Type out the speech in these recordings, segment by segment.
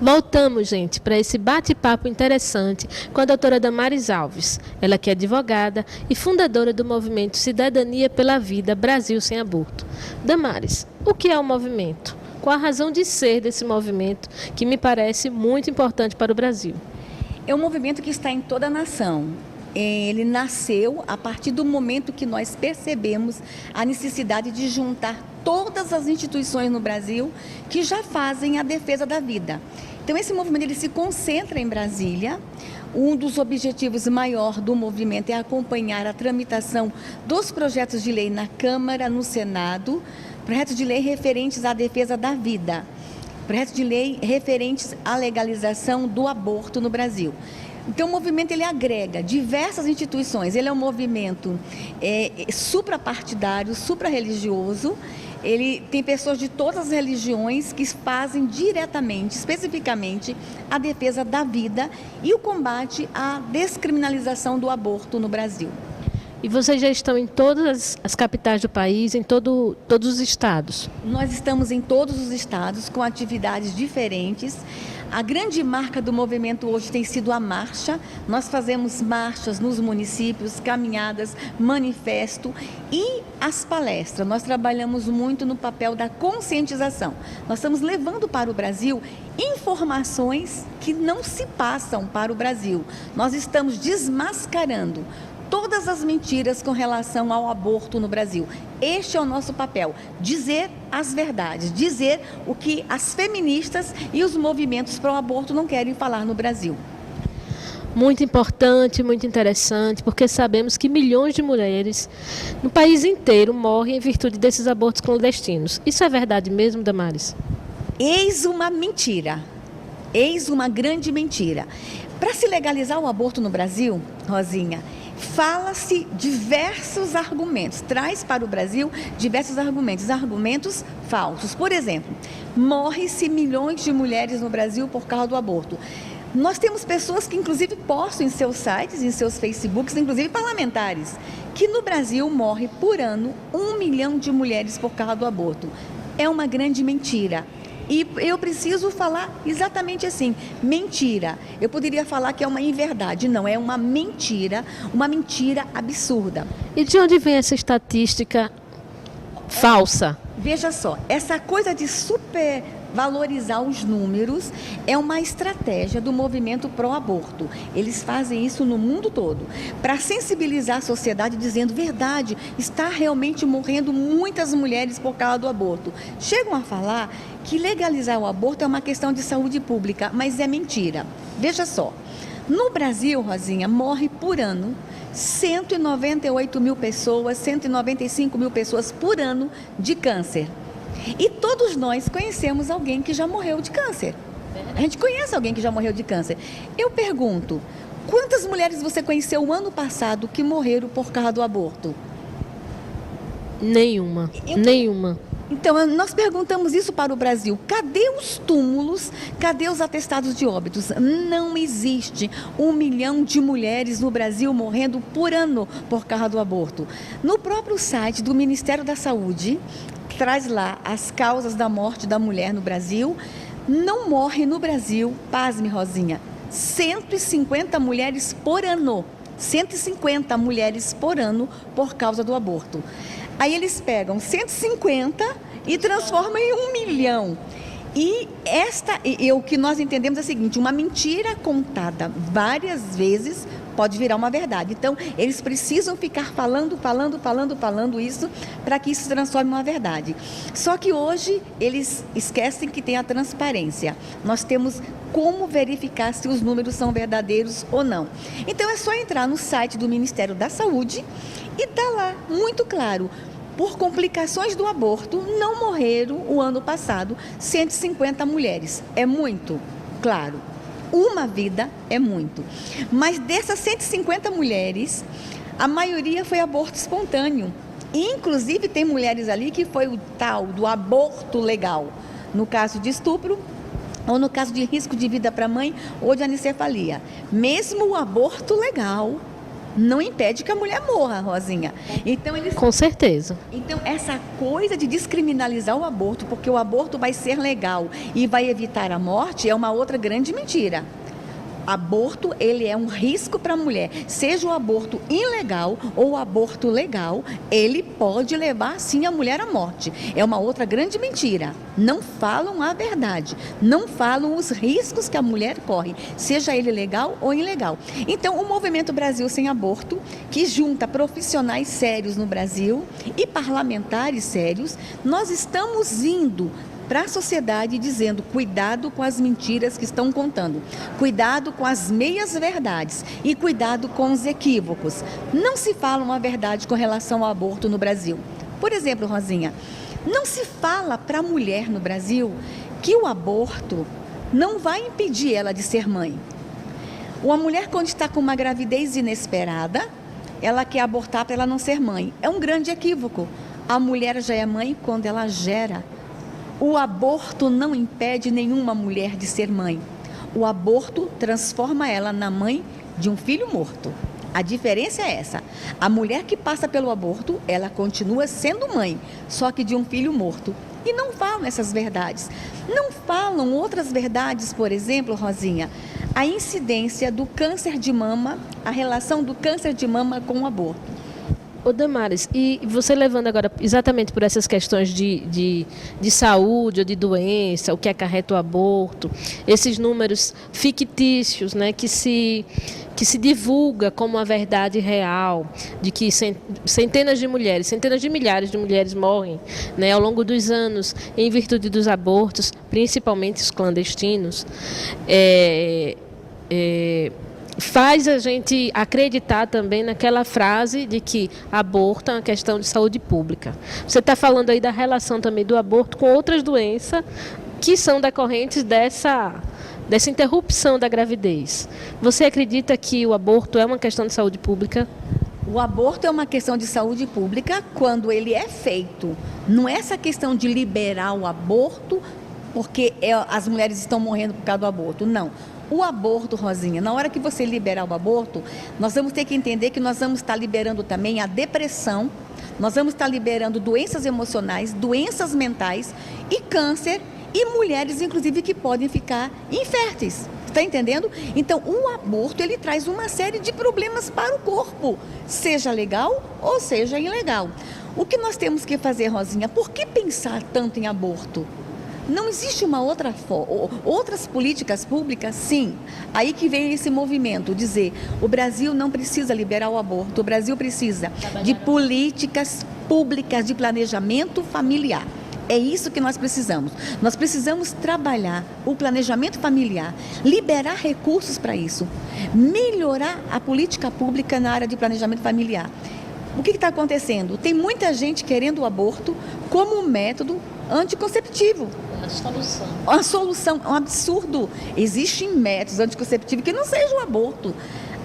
Voltamos, gente, para esse bate-papo interessante com a doutora Damares Alves. Ela que é advogada e fundadora do movimento Cidadania pela Vida Brasil Sem Aborto. Damares, o que é o movimento? Qual a razão de ser desse movimento, que me parece muito importante para o Brasil? É um movimento que está em toda a nação. Ele nasceu a partir do momento que nós percebemos a necessidade de juntar todas as instituições no Brasil que já fazem a defesa da vida. Então, esse movimento ele se concentra em Brasília. Um dos objetivos maior do movimento é acompanhar a tramitação dos projetos de lei na Câmara, no Senado, projetos de lei referentes à defesa da vida, projetos de lei referentes à legalização do aborto no Brasil. Então, o movimento ele agrega diversas instituições. Ele é um movimento suprapartidário, suprarreligioso. Ele tem pessoas de todas as religiões que fazem diretamente, especificamente, a defesa da vida e o combate à descriminalização do aborto no Brasil. E vocês já estão em todas as capitais do país, em todos os estados? Nós estamos em todos os estados com atividades diferentes. A grande marca do movimento hoje tem sido a marcha. Nós fazemos marchas nos municípios, caminhadas, manifesto e as palestras. Nós trabalhamos muito no papel da conscientização. Nós estamos levando para o Brasil informações que não se passam para o Brasil. Nós estamos desmascarando todas as mentiras com relação ao aborto no Brasil. Este é o nosso papel, dizer as verdades, dizer o que as feministas e os movimentos pró-aborto não querem falar no Brasil. Muito importante, muito interessante, porque sabemos que milhões de mulheres no país inteiro morrem em virtude desses abortos clandestinos. Isso é verdade mesmo, Damares? Eis uma mentira, eis uma grande mentira. Para se legalizar o aborto no Brasil, Rosinha, fala-se diversos argumentos, traz para o Brasil diversos argumentos falsos. Por exemplo, morre-se milhões de mulheres no Brasil por causa do aborto. Nós temos pessoas que inclusive postam em seus sites, em seus Facebooks, inclusive parlamentares, que no Brasil morre por ano 1 milhão de mulheres por causa do aborto. É uma grande mentira. E eu preciso falar exatamente assim, mentira. Eu poderia falar que é uma inverdade, não, é uma mentira absurda. E de onde vem essa estatística falsa? Veja só, essa coisa de supervalorizar os números é uma estratégia do movimento pró-aborto. Eles fazem isso no mundo todo, para sensibilizar a sociedade dizendo verdade, está realmente morrendo muitas mulheres por causa do aborto. Chegam a falar que legalizar o aborto é uma questão de saúde pública, mas é mentira. Veja só, no Brasil, Rosinha, morre por ano 198 mil pessoas, 195 mil pessoas por ano de câncer. E todos nós conhecemos alguém que já morreu de câncer. A gente conhece alguém que já morreu de câncer. Eu pergunto, quantas mulheres você conheceu o ano passado que morreram por causa do aborto? Nenhuma. Então, nós perguntamos isso para o Brasil. Cadê os túmulos? Cadê os atestados de óbitos? Não existe 1 milhão de mulheres no Brasil morrendo por ano por causa do aborto. No próprio site do Ministério da Saúde, traz lá as causas da morte da mulher no Brasil. Não morre no Brasil, pasme, Rosinha, 150 mulheres por ano. 150 mulheres por ano por causa do aborto. Aí eles pegam 150 e transformam em 1 milhão. E o que nós entendemos é o seguinte, uma mentira contada várias vezes pode virar uma verdade. Então, eles precisam ficar falando isso para que isso se transforme em uma verdade. Só que hoje eles esquecem que tem a transparência. Nós temos como verificar se os números são verdadeiros ou não. Então, é só entrar no site do Ministério da Saúde e está lá, muito claro. Por complicações do aborto, não morreram o ano passado 150 mulheres. É muito, claro. Uma vida é muito. Mas dessas 150 mulheres, a maioria foi aborto espontâneo. E, inclusive, tem mulheres ali que foi o tal do aborto legal. No caso de estupro, ou no caso de risco de vida para a mãe ou de anencefalia. Mesmo o aborto legal não impede que a mulher morra, Rosinha. Então, Com certeza. Então, essa coisa de descriminalizar o aborto, porque o aborto vai ser legal e vai evitar a morte, é uma outra grande mentira. Aborto, ele é um risco para a mulher. Seja o aborto ilegal ou o aborto legal, ele pode levar, sim, a mulher à morte. É uma outra grande mentira. Não falam a verdade. Não falam os riscos que a mulher corre, seja ele legal ou ilegal. Então, o Movimento Brasil Sem Aborto, que junta profissionais sérios no Brasil e parlamentares sérios, nós estamos indo para a sociedade dizendo: cuidado com as mentiras que estão contando, cuidado com as meias-verdades e cuidado com os equívocos. Não se fala uma verdade com relação ao aborto no Brasil. Por exemplo, Rosinha, não se fala para a mulher no Brasil que o aborto não vai impedir ela de ser mãe. Uma mulher, quando está com uma gravidez inesperada, ela quer abortar para ela não ser mãe. É um grande equívoco. A mulher já é mãe quando ela gera. O aborto não impede nenhuma mulher de ser mãe. O aborto transforma ela na mãe de um filho morto. A diferença é essa. A mulher que passa pelo aborto, ela continua sendo mãe, só que de um filho morto. E não falam essas verdades. Não falam outras verdades, por exemplo, Rosinha, a incidência do câncer de mama, a relação do câncer de mama com o aborto. Ô Damares, e você levando agora exatamente por essas questões de saúde ou de doença, o que acarreta o aborto, esses números fictícios, né, que se divulga como a verdade real, de que centenas de mulheres, centenas de milhares de mulheres morrem, né, ao longo dos anos em virtude dos abortos, principalmente os clandestinos, faz a gente acreditar também naquela frase de que aborto é uma questão de saúde pública. Você está falando aí da relação também do aborto com outras doenças que são decorrentes dessa interrupção da gravidez. Você acredita que o aborto é uma questão de saúde pública? O aborto é uma questão de saúde pública quando ele é feito. Não é essa questão de liberar o aborto porque as mulheres estão morrendo por causa do aborto. Não. O aborto, Rosinha, na hora que você liberar o aborto, nós vamos ter que entender que nós vamos estar liberando também a depressão, nós vamos estar liberando doenças emocionais, doenças mentais e câncer e mulheres, inclusive, que podem ficar inférteis. Está entendendo? Então, o aborto, ele traz uma série de problemas para o corpo, seja legal ou seja ilegal. O que nós temos que fazer, Rosinha? Por que pensar tanto em aborto? Não existe uma outra forma, outras políticas públicas, sim. Aí que vem esse movimento, dizer, o Brasil não precisa liberar o aborto, o Brasil precisa de políticas públicas de planejamento familiar. É isso que nós precisamos. Nós precisamos trabalhar o planejamento familiar, liberar recursos para isso, melhorar a política pública na área de planejamento familiar. O que está acontecendo? Tem muita gente querendo o aborto como um método anticonceptivo. Uma solução, um absurdo. Existem métodos anticonceptivos que não sejam o aborto.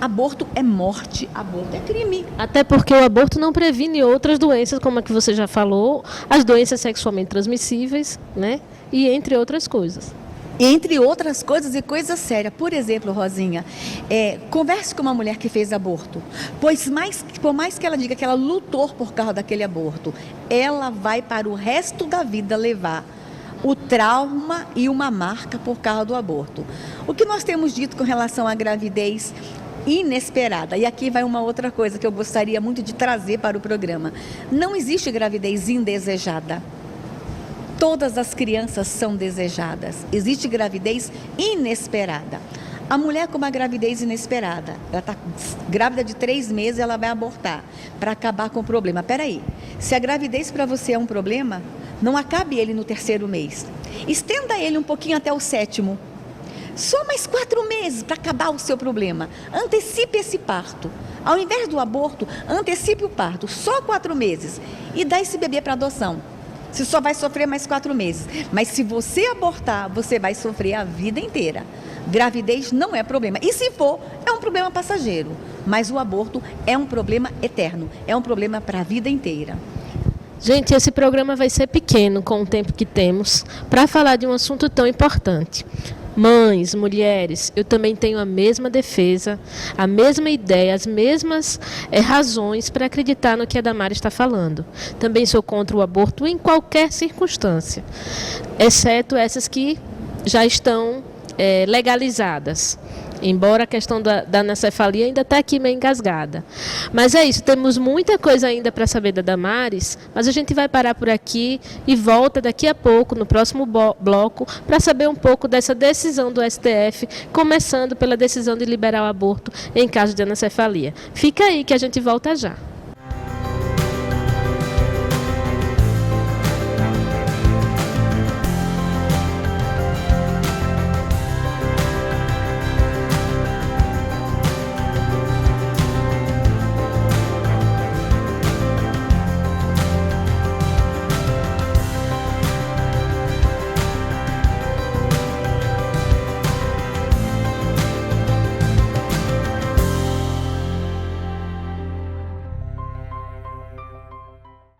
Aborto é morte, aborto é crime. Até porque o aborto não previne outras doenças, como a que você já falou, as doenças sexualmente transmissíveis, né? E entre outras coisas. Entre outras coisas e coisa séria. Por exemplo, Rosinha, converse com uma mulher que fez aborto. Por mais que ela diga que ela lutou por causa daquele aborto, ela vai para o resto da vida levar o trauma e uma marca por causa do aborto. O que nós temos dito com relação à gravidez inesperada, e aqui vai uma outra coisa que eu gostaria muito de trazer para o programa. Não existe gravidez indesejada. Todas as crianças são desejadas. Existe gravidez inesperada. A mulher com uma gravidez inesperada, ela está grávida de 3 meses, ela vai abortar para acabar com o problema. Peraí, se a gravidez para você é um problema, não acabe ele no 3º mês. Estenda ele um pouquinho até o 7º. Só mais 4 meses para acabar o seu problema. Antecipe esse parto. Ao invés do aborto, antecipe o parto. Só 4 meses. E dá esse bebê para adoção. Você só vai sofrer mais 4 meses. Mas se você abortar, você vai sofrer a vida inteira. Gravidez não é problema. E se for, é um problema passageiro. Mas o aborto é um problema eterno. É um problema para a vida inteira. Gente, esse programa vai ser pequeno com o tempo que temos para falar de um assunto tão importante. Mães, mulheres, eu também tenho a mesma defesa, a mesma ideia, as mesmas razões para acreditar no que a Damares está falando. Também sou contra o aborto em qualquer circunstância, exceto essas que já estão legalizadas. Embora a questão da anencefalia ainda está aqui meio engasgada. Mas é isso, temos muita coisa ainda para saber da Damares, mas a gente vai parar por aqui e volta daqui a pouco, no próximo bloco, para saber um pouco dessa decisão do STF, começando pela decisão de liberar o aborto em caso de anencefalia. Fica aí que a gente volta já.